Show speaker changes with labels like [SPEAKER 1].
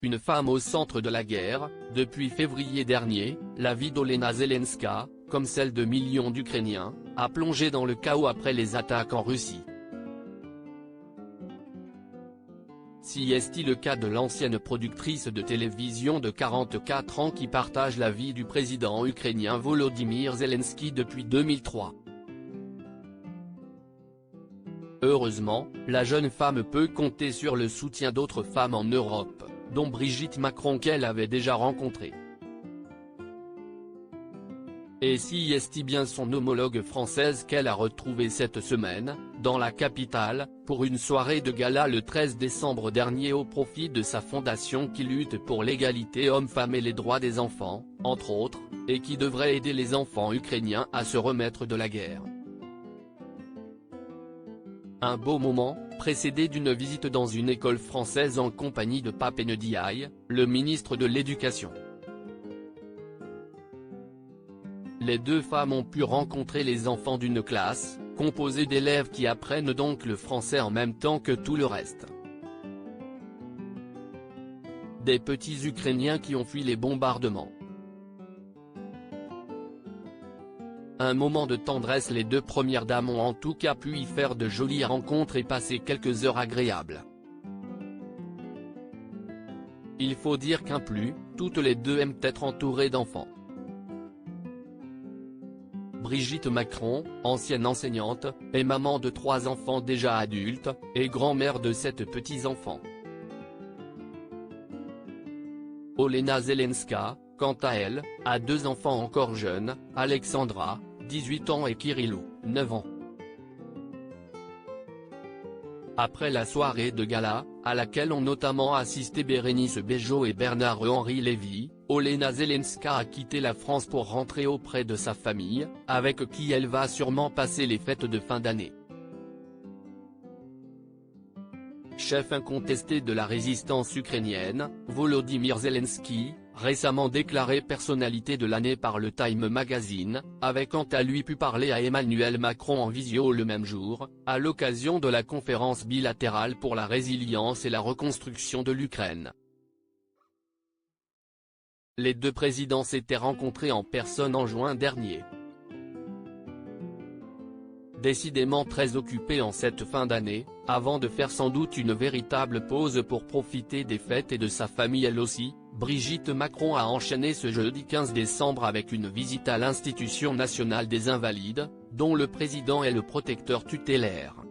[SPEAKER 1] une femme au centre de la guerre. Depuis février dernier, la vie d'Olena Zelenska, comme celle de millions d'Ukrainiens, a plongé dans le chaos après les attaques en Russie. Si est le cas de l'ancienne productrice de télévision de 44 ans qui partage la vie du président ukrainien Volodymyr Zelensky depuis 2003. Heureusement, la jeune femme peut compter sur le soutien d'autres femmes en Europe, dont Brigitte Macron qu'elle avait déjà rencontrée. Et si est bien son homologue française qu'elle a retrouvée cette semaine, dans la capitale, pour une soirée de gala le 13 décembre dernier au profit de sa fondation qui lutte pour l'égalité homme-femme et les droits des enfants, entre autres, et qui devrait aider les enfants ukrainiens à se remettre de la guerre. Un beau moment, précédé d'une visite dans une école française en compagnie de Pape Ndiaye, le ministre de l'Éducation. Les deux femmes ont pu rencontrer les enfants d'une classe, composée d'élèves qui apprennent donc le français en même temps que tout le reste. Des petits Ukrainiens qui ont fui les bombardements. Un moment de tendresse, les deux premières dames ont en tout cas pu y faire de jolies rencontres et passer quelques heures agréables. Il faut dire toutes les deux aiment être entourées d'enfants. Brigitte Macron, ancienne enseignante, est maman de 3 enfants déjà adultes, et grand-mère de 7 petits-enfants. Olena Zelenska, quant à elle, a 2 enfants encore jeunes, Alexandra, 18 ans et Kirillou, 9 ans. Après la soirée de gala, à laquelle ont notamment assisté Bérénice Bejo et Bernard-Henri Lévy, Olena Zelenska a quitté la France pour rentrer auprès de sa famille, avec qui elle va sûrement passer les fêtes de fin d'année. Chef incontesté de la résistance ukrainienne, Volodymyr Zelensky, récemment déclaré personnalité de l'année par le Time Magazine, avait quant à lui pu parler à Emmanuel Macron en visio le même jour, à l'occasion de la conférence bilatérale pour la résilience et la reconstruction de l'Ukraine. Les deux présidents s'étaient rencontrés en personne en juin dernier. Décidément très occupé en cette fin d'année, avant de faire sans doute une véritable pause pour profiter des fêtes et de sa famille elle aussi, Brigitte Macron a enchaîné ce jeudi 15 décembre avec une visite à l'Institution nationale des Invalides, dont le président est le protecteur tutélaire.